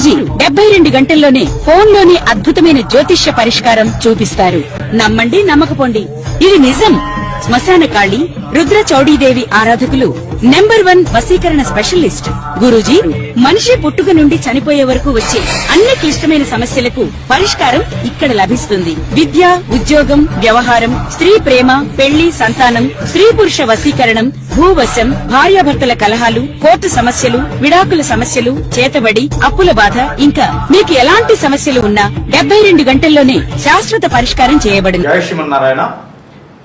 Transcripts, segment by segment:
గురూజీ 72 గంటల్లోనే ఫోన్ లోని అద్భుతమైన జ్యోతిష్య పరిష్కారం చూపిస్తారు. నమ్మండి, నమ్మకపోండి, ఇది నిజం. శ్మశాన కాళి రుద్ర చౌడీదేవి ఆరాధకులు నంబర్ 1 వశీకరణ స్పెషలిస్ట్. గురూజీ మనిషి పుట్టుక నుండి చనిపోయే వరకు వచ్చే అన్ని క్లిష్టమైన సమస్యలకు పరిష్కారం ఇక్కడ లభిస్తుంది. విద్య, ఉద్యోగం, వ్యవహారం, స్త్రీ ప్రేమ, పెళ్లి, సంతానం, స్త్రీ పురుష వశీకరణం, భూవశం, భార్యాభర్తల కలహాలు, కోర్టు సమస్యలు, విడాకుల సమస్యలు, చేతబడి, అప్పుల బాధ, ఇంకా మీకు ఎలాంటి సమస్యలు ఉన్నా 72 గంటల్లోనే శాశ్వత పరిష్కారం చేయబడింది. జై శ్రీమన్నారాయణ.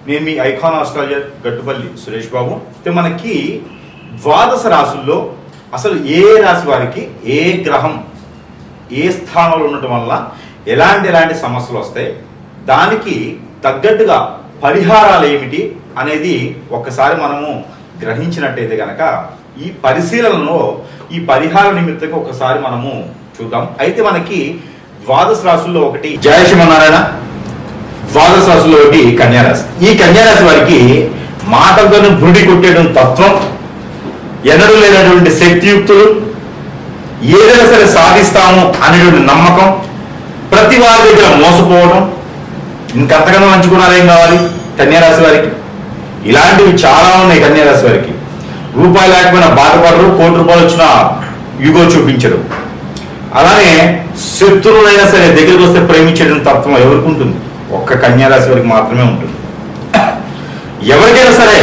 నేను మీ ఐకాన్ ఆస్ట్రాలజర్ గట్టుపల్లి సురేష్ బాబు. మనకి ద్వాదశ రాశుల్లో అసలు ఏ రాశి వారికి ఏ గ్రహం ఏ స్థానంలో ఉండటం వల్ల ఎలాంటి సమస్యలు వస్తాయి, దానికి తగ్గట్టుగా పరిహారాలు ఏమిటి అనేది ఒక్కసారి మనము గ్రహించినట్టయితే గనక ఈ పరిశీలనలో ఈ పరిహార నిమిత్తంగా ఒకసారి మనము చూద్దాం. అయితే మనకి ద్వాదశ రాశుల్లో ఒకటి జయ శ్రీమన్నారాయణ. ద్వాదశ రాశుల్లో ఒకటి కన్యారాశి. ఈ కన్యారాశి వారికి మాటలతోనే బుడి కొట్టేయడం తత్వం, ఎన్నడూ లేనటువంటి శక్తియుక్తులు, ఏదైనా సరే సాధిస్తాము అనేటువంటి నమ్మకం, ప్రతి వారి దగ్గర మోసపోవడం, ఇంకంతకన్నా మంచుకున్నారేం కావాలి కన్యారాశి వారికి. ఇలాంటివి చాలా ఉన్నాయి కన్యారాశి వారికి. రూపాయి లేకపోయినా బాధపడరు, కోటి రూపాయలు వచ్చినా యుగో చూపించరు. అలానే శత్రువులైనా సరే దగ్గరికి వస్తే ప్రేమించడం తత్వం ఎవరికి ఉంటుంది? ఒక్క కన్యారాశి వారికి మాత్రమే ఉంటుంది. ఎవరికైనా సరే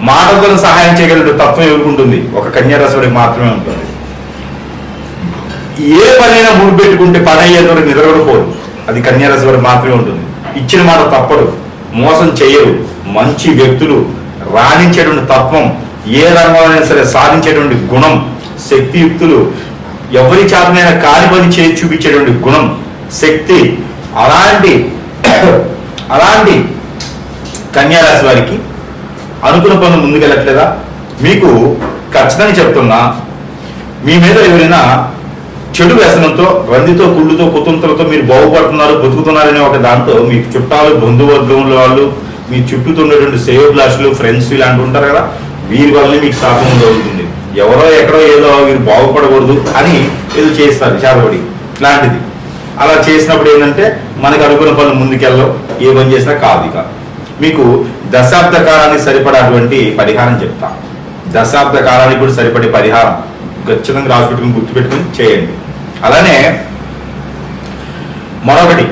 మాటలతో సహాయం చేయగలిగే తత్వం ఎవరికి ఉంటుంది? ఒక కన్యారాశి వారికి మాత్రమే ఉంటుంది. ఏ పనైనా ముడి పెట్టుకుంటే పని అయ్యేంత నిద్రపోరు, అది కన్యారాశి వారికి మాత్రమే ఉంటుంది. ఇచ్చిన మాట తప్పడు, మోసం చేయరు, మంచి వ్యక్తులు, రాణించేటువంటి తత్వం, ఏ రంగంలో సరే సాధించేటువంటి గుణం, శక్తియుక్తులు, ఎవరి చేతనైనా కాని పని చేసి చూపించేటువంటి గుణం, శక్తి, అలాంటి కన్యారాశి వారికి అనుకున్న పనులు ముందుకెళ్ళట్లేదా? మీకు ఖచ్చితంగా చెప్తున్నా, మీ మీద ఎవరైనా చెడు వ్యసనంతో, రందితో, కుళ్ళుతో, కుతంత్రతో మీరు బాగుపడుతున్నారు, బతుకుతున్నారనే ఒక దాంతో మీ చుట్టాలు, బంధువర్గంలో వాళ్ళు, మీ చుట్టూతో ఉండేటువంటి శ్రేయోభిలాషులు, ఫ్రెండ్స్ ఇలాంటి ఉంటారు కదా, వీరి వల్లనే మీకు శాపం జరుగుతుంది. ఎవరో ఎక్కడో ఏదో వీరు బాగుపడకూడదు అని ఏదో చేస్తారు చేతబడి ఇలాంటిది. అలా చేసినప్పుడు ఏంటంటే మనకు అనుకున్న పనులు ముందుకెళ్ళవు, ఏ పని చేసినా కాదు. ఇక మీకు దశాబ్ద కాలానికి సరిపడేటువంటి పరిహారం చెప్తా. దశాబ్ద కాలానికి కూడా సరిపడే పరిహారం ఖచ్చితంగా రాసుపెట్టుకుని గుర్తుపెట్టుకుని చేయండి. అలానే మరొకటి,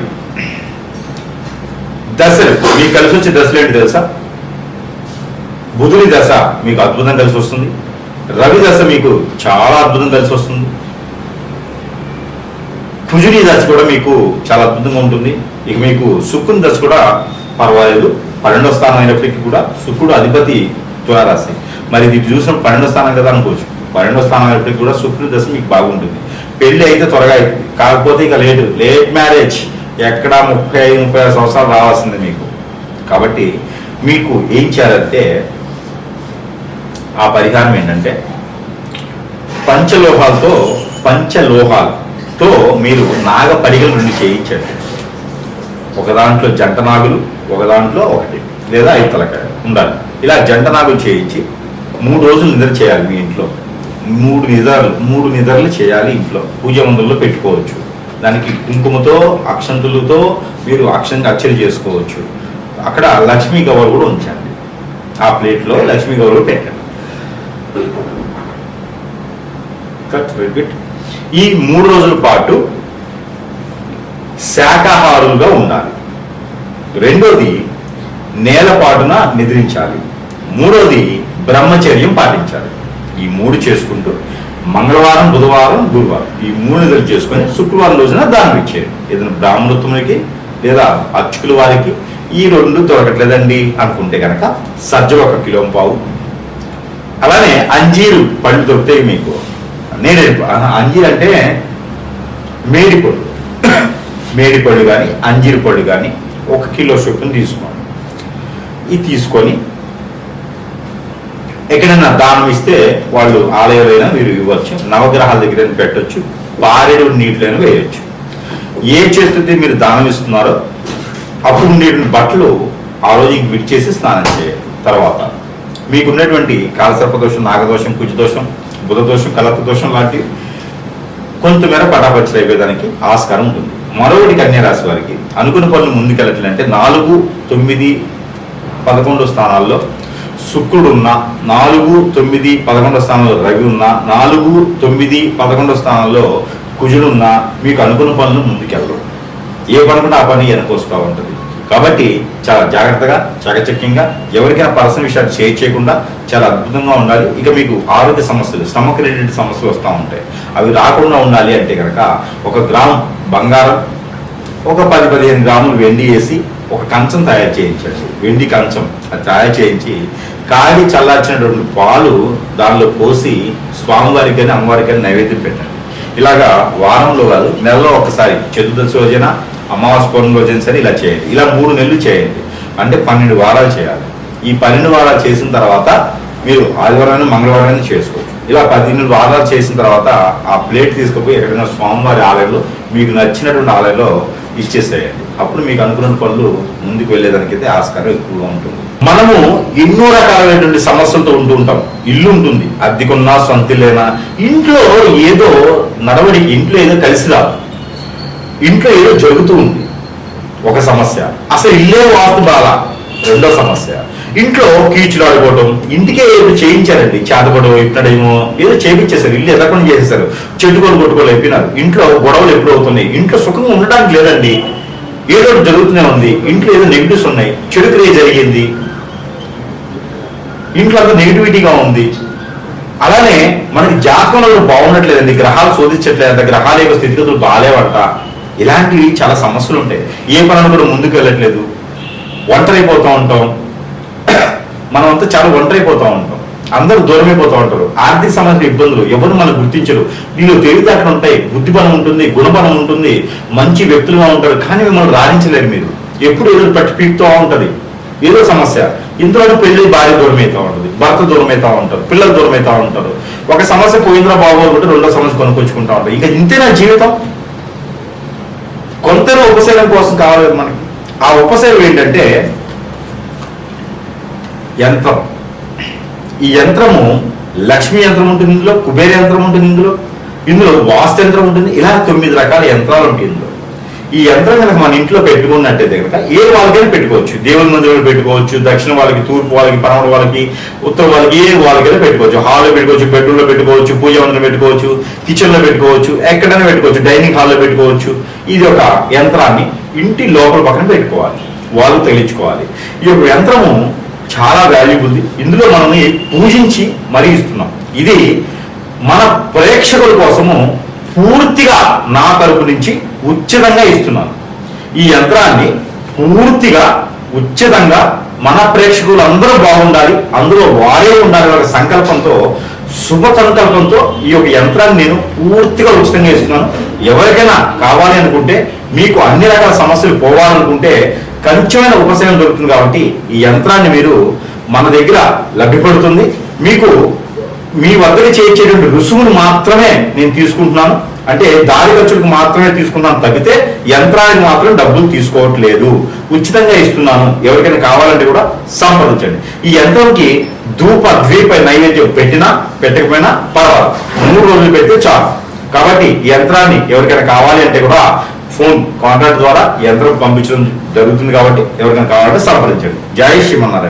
దశలు మీకు కలిసి వచ్చే దశలు ఏంటి తెలుసా? బుధుని దశ మీకు అద్భుతం కలిసి వస్తుంది. రవి దశ మీకు చాలా అద్భుతం కలిసి వస్తుంది. కుజుని దశ కూడా మీకు చాలా అద్భుతంగా ఉంటుంది. ఇక మీకు శుక్రుని దశ కూడా పర్వాలేదు. 12వ స్థానం అయినప్పటికీ కూడా శుక్రుడు అధిపతి తులారాశి. మరి ఇది చూసిన 12వ స్థానం కదా అనుకోవచ్చు. 12వ స్థానం అయినప్పటికీ కూడా శుక్రుని దశ మీకు బాగుంటుంది. పెళ్లి అయితే త్వరగా అవుతుంది, కాకపోతే ఇక లేట్ మ్యారేజ్ ఎక్కడ 35-36 సంవత్సరాలు రావాల్సింది మీకు. కాబట్టి మీకు ఏం చేయాలంటే, ఆ పరిహారం ఏంటంటే పంచలోహాలతో మీరు నాగ పరిగలు 2 చేయించండి. ఒక దాంట్లో జంట నాగులు, ఒక దాంట్లో ఒకటి లేదా 5 తలకాయ ఉండాలి. ఇలా జంట నాగులు చేయించి 3 రోజులు నిద్ర చేయాలి. మీ ఇంట్లో 3 నిద్రలు చేయాలి. ఇంట్లో పూజ మందుల్లో పెట్టుకోవచ్చు. దానికి కుంకుమతో, అక్షంతులతో మీరు అర్చన చేసుకోవచ్చు. అక్కడ లక్ష్మీ గౌరవ కూడా ఉంచండి. ఆ ప్లేట్లో లక్ష్మీ గౌరవ పెట్టండి. ఈ 3 రోజుల పాటు శాకాహారులుగా ఉండాలి. రెండోది నేలపాటున నిద్రించాలి. మూడోది బ్రహ్మచర్యం పాటించాలి. ఈ 3 చేసుకుంటూ మంగళవారం, బుధవారం, గురువారం ఈ 3 నిద్రలు చేసుకొని శుక్రవారం రోజున దానం ఇచ్చేది. ఏదైనా బ్రాహ్మణోత్తములకి లేదా అర్చకుల వారికి ఈ 2 దొరకట్లేదండి అనుకుంటే కనుక సజ్జలు 1 కిలో పావు, అలానే అంజీరు పళ్ళు దొరుకుతాయి మీకు. అంజీరు అంటే మేడిపళ్ళు కానీ అంజీరు పళ్ళు కానీ 1 కిలో చొప్పున తీసుకోండి. ఇది తీసుకొని ఎక్కడైనా దానం ఇస్తే వాళ్ళు ఆలయాలైనా మీరు ఇవ్వచ్చు, నవగ్రహాల దగ్గర పెట్టచ్చు, బారెడు నీటిలైనా వేయచ్చు. ఏ చేతితో మీరు దానం ఇస్తున్నారో అప్పుడు ఉండేటువంటి బట్టలు ఆ రోజు విడిచేసి స్నానం చేయాలి. తర్వాత మీకున్నటువంటి కాలసర్పదోషం, నాగదోషం, కుజదోషం, బుధదోషం, కలత దోషం లాంటివి కొంతమేర పటాపంచలు అయిపోయేదానికి ఆస్కారం ఉంటుంది. మరొకటి కన్యా రాశి వారికి అనుకున్న పనులు ముందుకెళ్ళట్లంటే 4, 9, 11 స్థానాల్లో శుక్రుడు ఉన్నా, 4, 9, 11 స్థానంలో రవి ఉన్నా, 4, 9, 11 స్థానంలో కుజుడున్నా మీకు అనుకున్న పనులు ముందుకెళ్ళరు. ఏ పనుకుంటే ఆ పని వెనకోస్తూ ఉంటుంది. కాబట్టి చాలా జాగ్రత్తగా, చాకచక్యంగా, ఎవరికైనా పర్సనల్ విషయాలు షేర్ చేయకుండా చాలా అద్భుతంగా ఉండాలి. ఇక మీకు ఆరోగ్య సమస్యలు, స్టమక్ రిలేటెడ్ సమస్యలు వస్తూ ఉంటాయి. అవి రాకుండా ఉండాలి అంటే కనుక 1 గ్రామ్ బంగారం, ఒక 10-15 గ్రాములు వెండి వేసి ఒక కంచం తయారు చేయించండి. వెండి కంచం అది తయారు చేయించి కాడి చల్లార్చినటువంటి పాలు దానిలో పోసి స్వామివారికి కానీ అమ్మవారికి కానీ నైవేద్యం పెట్టండి. ఇలాగా వారంలో కాదు, నెలలో ఒకసారి, చతుర్దశి రోజైన, అమావాస్య పౌర్ణమి రోజైనా సరే ఇలా చేయండి. ఇలా 3 నెలలు చేయండి. అంటే 12 వారాలు చేయాలి. ఈ 12 వారాలు చేసిన తర్వాత మీరు ఆదివారాన్ని, మంగళవారాన్ని చేసుకోవచ్చు. ఇలా 18 వారాలు చేసిన తర్వాత ఆ ప్లేట్ తీసుకుపోయి ఎక్కడైనా స్వామివారి ఆలయంలో మీకు నచ్చినటువంటి ఆలయంలో ఇచ్చేసేయండి. అప్పుడు మీకు అనుకున్న పనులు ముందుకు వెళ్ళేదానికైతే ఆస్కారం ఎక్కువగా ఉంటుంది. మనము ఎన్నో రకాలైనటువంటి సమస్యలతో ఉంటూ ఉంటాం. ఇల్లు ఉంటుంది, అద్దెకున్నా, సొంత ఇల్లేనా, ఇంట్లో ఏదో నడవడికి, ఇంట్లో ఏదో కలిసి రాదు, ఇంట్లో ఏదో జరుగుతూ ఉంది, ఒక సమస్య. అసలు ఇల్లే వాస్తు బాగా, రెండో సమస్య. ఇంట్లో కీచులు ఆడుకోవడం, ఇంటికే ఏదో చేయించారండి, చేతపడో ఇట్టడేమో ఏదో చేయించేశారు, ఇల్లు ఎదకుండా చేసేసారు, చెట్టుకోలు కొట్టుకోలు అయిపోయినారు, ఇంట్లో గొడవలు ఎప్పుడు అవుతున్నాయి, ఇంట్లో సుఖంగా ఉండడానికి లేదండి, ఏదో జరుగుతూనే ఉంది, ఇంట్లో ఏదో నెగిటివ్స్ ఉన్నాయి, చెడు క్రియ జరిగింది, ఇంట్లో అంతా నెగిటివిటీగా ఉంది. అలానే మనకి జాతకంలో బాగున్నట్లేదండి, గ్రహాలు శోధించట్లేదంట, గ్రహాల యొక్క స్థితిగతులు బాగాలేవంట, ఇలాంటివి చాలా సమస్యలు ఉంటాయి. ఏ పనులు కూడా ముందుకు వెళ్ళట్లేదు, ఒంటరైపోతూ ఉంటాం, మనమంతా చాలా ఒంటరైపోతూ ఉంటాం, అందరూ దూరమైపోతూ ఉంటారు, ఆర్థిక సంబంధించిన ఇబ్బందులు, ఎవరు మనం గుర్తించరు. దీనిలో తెలివితేటలు ఉంటాయి, బుద్ధిబలం ఉంటుంది, గుణబలం ఉంటుంది, మంచి వ్యక్తులుగా ఉంటారు, కానీ మిమ్మల్ని రాణించలేరు. మీరు ఎప్పుడు ఏదో పట్టి పీకుతూ ఉంటుంది, ఏదో సమస్య. ఇందులో పెళ్లి భార్య దూరం అవుతూ ఉంటుంది, భర్త దూరం అవుతూ ఉంటారు, పిల్లలు దూరం అవుతూ ఉంటారు. ఒక సమస్య పోయిందిరా బాగోకుంటే రెండో సమస్య కొనుక్కొచ్చుకుంటూ ఉంటారు. ఇంకా ఇంతేనా జీవితం? కొంత ఉపశమనం కోసం కావాలి మనకి. ఆ ఉపశమనం ఏంటంటే యంత్రం. ఈ యంత్రము లక్ష్మీ యంత్రం ఉంటుంది, ఇందులో కుబేర యంత్రం ఉంటుంది, ఇందులో వాస్తు యంత్రం ఉంటుంది. ఇలా 9 రకాల యంత్రాలు ఉంటాయి ఇందులో. ఈ యంత్రం కనుక మన ఇంట్లో పెట్టుకున్నట్టయితే కనుక ఏ వాళ్ళకైనా పెట్టుకోవచ్చు. దేవుని మందిరంలో పెట్టుకోవచ్చు, దక్షిణ వాళ్ళకి, తూర్పు వాళ్ళకి, పడమర వాళ్ళకి, ఉత్తర వాళ్ళకి, ఏ వాళ్ళకైనా పెట్టుకోవచ్చు. హాల్లో పెట్టుకోవచ్చు, బెడ్రూమ్లో పెట్టుకోవచ్చు, పూజ మందిరంలో పెట్టుకోవచ్చు, కిచెన్లో పెట్టుకోవచ్చు, ఎక్కడైనా పెట్టుకోవచ్చు, డైనింగ్ హాల్లో పెట్టుకోవచ్చు. ఇది ఒక యంత్రాన్ని ఇంటి లోపల పక్కన పెట్టుకోవాలి, వాళ్ళు తెలియచుకోవాలి. ఈ యొక్క యంత్రము చాలా వాల్యుబుల్. ఇందులో మనం పూజించి మరీ ఇస్తున్నాం. ఇది మన ప్రేక్షకుల కోసము పూర్తిగా నా తరపు నుంచి ఉచితంగా ఇస్తున్నాను. ఈ యంత్రాన్ని పూర్తిగా ఉచితంగా మన ప్రేక్షకులు అందరూ బాగుండాలి, అందులో వారే ఉండాలి ఒక సంకల్పంతో, శుభ సంకల్పంతో ఈ యొక్క యంత్రాన్ని నేను పూర్తిగా ఉచితంగా ఇస్తున్నాను. ఎవరికైనా కావాలి అనుకుంటే, మీకు అన్ని రకాల సమస్యలు పోవాలనుకుంటే కొంచెమైన ఉపశమనం దొరుకుతుంది. కాబట్టి ఈ యంత్రాన్ని మీరు మన దగ్గర లభ్యపడుతుంది. మీకు మీ వద్దకు చేయించేటువంటి రుసుమును మాత్రమే నేను తీసుకుంటున్నాను, అంటే దారి ఖర్చులకు మాత్రమే తీసుకున్నాను తప్పితే యంత్రానికి మాత్రం డబ్బులు తీసుకోవట్లేదు, ఉచితంగా ఇస్తున్నాను. ఎవరికైనా కావాలంటే కూడా సంప్రదించండి. ఈ యంత్రంకి ధూప ద్వీప నైవేద్యం పెట్టినా పెట్టకపోయినా పర్వాలేదు, 3 రోజులు పెడితే చాలు. కాబట్టి ఈ యంత్రాన్ని ఎవరికైనా కావాలి అంటే కూడా ఫోన్ కాంటాక్ట్ ద్వారా యంత్రం పంపించడం జరుగుతుంది. కాబట్టి ఎవరికైనా కావాలంటే సంప్రదించండి. జై శ్రీమన్నారాయణ.